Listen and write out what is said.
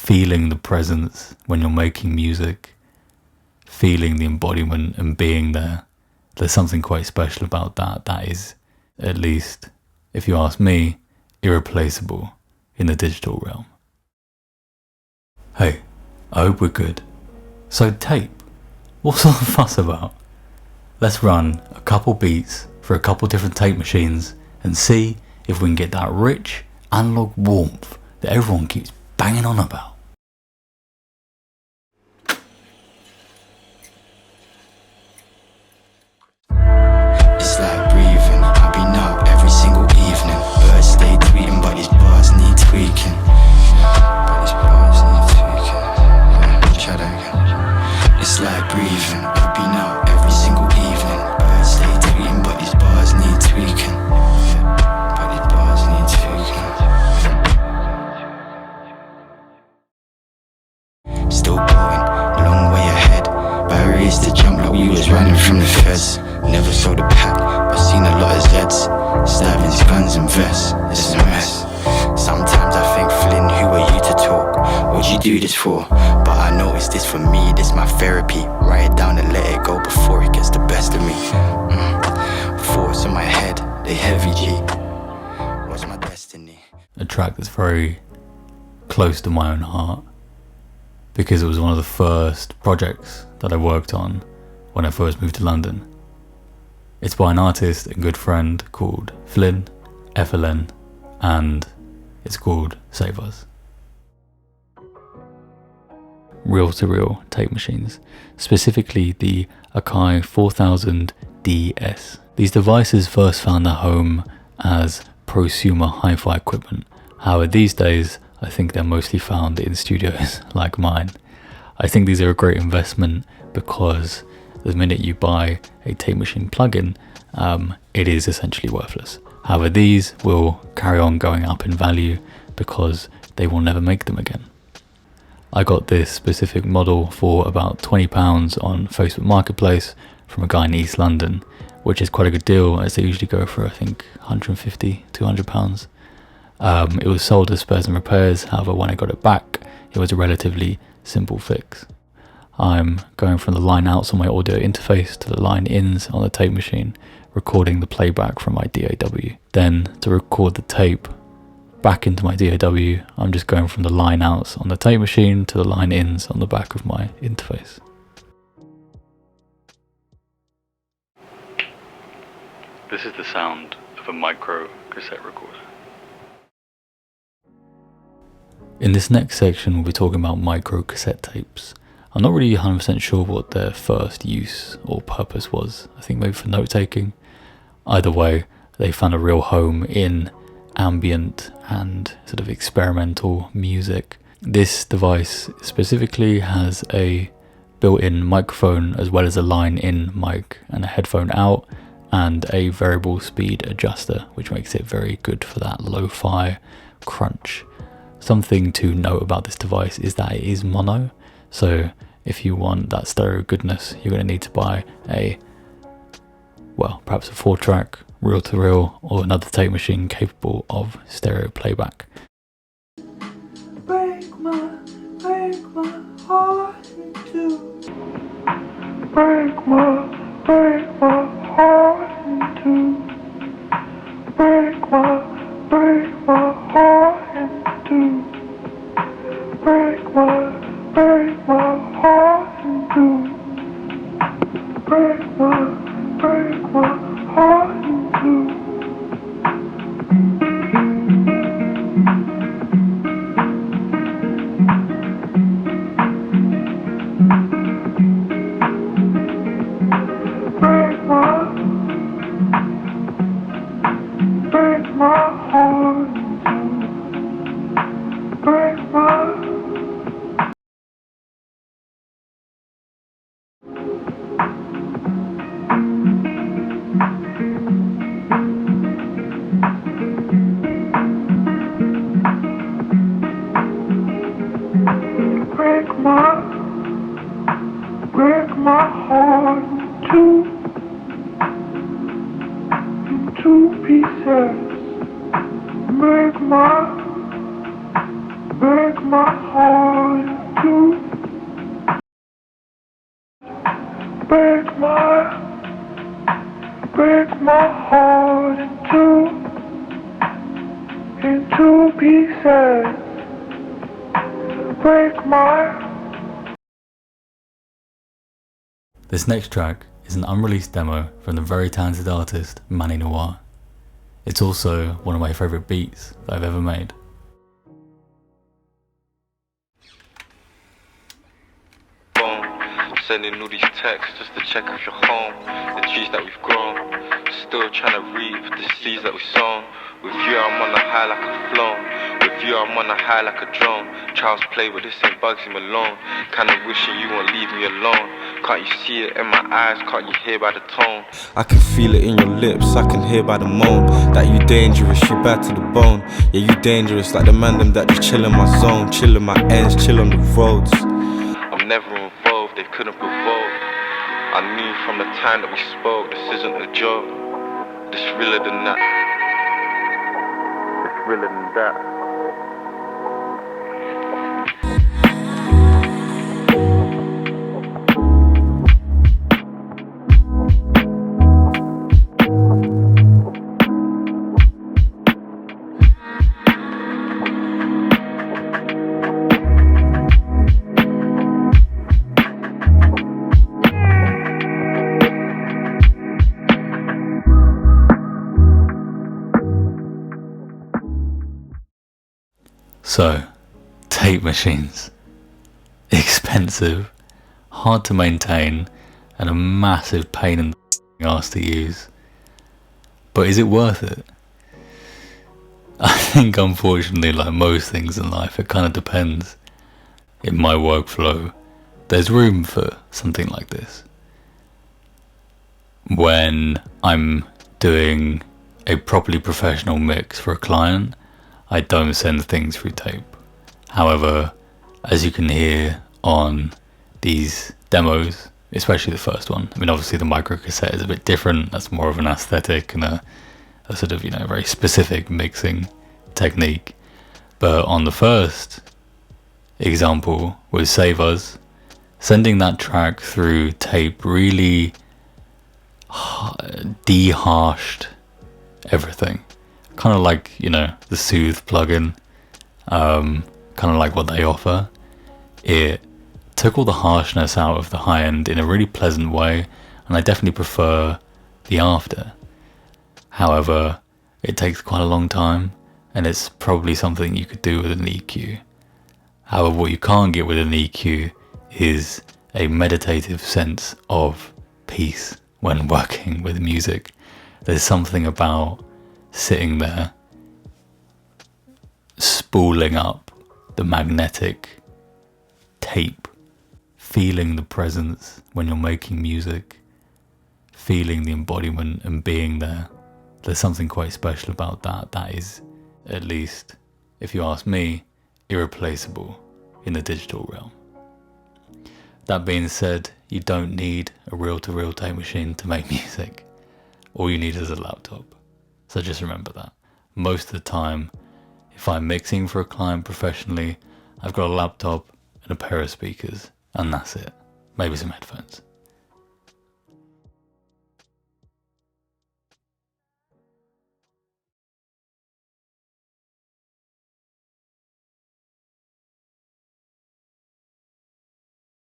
feeling the presence when you're making music, feeling the embodiment and being there. There's something quite special about that. That is, at least, if you ask me, irreplaceable in the digital realm. Hey, I hope we're good. So tape, what's all the fuss about? Let's run a couple beats for a couple different tape machines and see if we can get that rich analog warmth that everyone keeps banging on about. It's like breathing, I've been up every single evening. Birds stay tweeting, but these bars need tweaking. Try that again. It's like breathing, I've been up every single evening. Birds stay tweeting, but these bars need tweaking. But these bars need tweaking. Still going, long way ahead. Barriers to jump like we was running from the feds. Never saw the pack, but seen a lot of Zeds. Stabbings, guns and vests, it's a mess. Sometimes I think, Flynn, who are you to talk? What'd you do this for? But I know it's this for me, this my therapy. Write it down and let it go before it gets the best of me. Thoughts in my head, they heavy, G. What's my destiny? A track that's very close to my own heart, because it was one of the first projects that I worked on when I first moved to London. It's by an artist and good friend called Flynn, FLN, and it's called Save Us. Reel-to-reel tape machines, specifically the Akai 4000 DS. These devices first found their home as prosumer hi-fi equipment. However, these days, I think they're mostly found in studios like mine. I think these are a great investment because the minute you buy a tape machine plugin, it is essentially worthless. However, these will carry on going up in value because they will never make them again. I got this specific model for about £20 on Facebook Marketplace from a guy in East London, which is quite a good deal as they usually go for, I think, £150, £200. It was sold as spares and repairs. However, when I got it back, it was a relatively simple fix. I'm going from the line outs on my audio interface to the line ins on the tape machine, recording the playback from my DAW. Then to record the tape back into my DAW, I'm just going from the line outs on the tape machine to the line ins on the back of my interface. This is the sound of a micro cassette recorder. In this next section, we'll be talking about micro cassette tapes. I'm not really 100% sure what their first use or purpose was. I think maybe for note taking. Either way, they found a real home in ambient and sort of experimental music. This device specifically has a built-in microphone as well as a line-in mic and a headphone out and a variable speed adjuster, which makes it very good for that lo-fi crunch. Something to note about this device is that it is mono, so if you want that stereo goodness, you're going to need to buy perhaps a 4-track reel-to-reel or another tape machine capable of stereo playback. Break my heart in two. Break my heart in two. Break my heart in two. Break my heart in two. Break my heart in two. Break my heart in two pieces. Break my break my heart in two. Break my heart in two pieces. Break my. This next track is an unreleased demo from the very talented artist Manny Noir. It's also one of my favourite beats that I've ever made. Sending all these texts just to check if you're home. The trees that we've grown, still trying to reap the seeds that we've sown. With you I'm on a high like a flown. With you I'm on a high like a drone. Child's play but this ain't Bugsy Malone. Kinda wishing you won't leave me alone. Can't you see it in my eyes, can't you hear by the tone? I can feel it in your lips, I can hear by the moan. That you dangerous, you bad to the bone. Yeah, you dangerous like the man them that just chill in my zone. Chill in my ends, chill on the roads. I'm never involved, they couldn't provoke. I knew from the time that we spoke, this isn't a joke. This realer than that. This realer than that. So, tape machines. Expensive, hard to maintain, and a massive pain in the ass to use. But is it worth it? I think unfortunately, like most things in life, it kind of depends. In my workflow, there's room for something like this. When I'm doing a properly professional mix for a client, I don't send things through tape. However, as you can hear on these demos, especially the first one, I mean obviously the microcassette is a bit different, that's more of an aesthetic and a sort of, very specific mixing technique. But on the first example with Save Us, sending that track through tape really de-harshed everything. Kind of like, the Soothe plugin, kind of like what they offer. It took all the harshness out of the high end in a really pleasant way, and I definitely prefer the After. However, it takes quite a long time, and it's probably something you could do with an EQ. However, what you can't get with an EQ is a meditative sense of peace when working with music. There's something about sitting there, spooling up the magnetic tape, feeling the presence when you're making music, feeling the embodiment and being there. There's something quite special about that. That is, at least, if you ask me, irreplaceable in the digital realm. That being said, you don't need a reel-to-reel tape machine to make music. All you need is a laptop. So just remember that. Most of the time, if I'm mixing for a client professionally, I've got a laptop and a pair of speakers, and that's it. Maybe some headphones.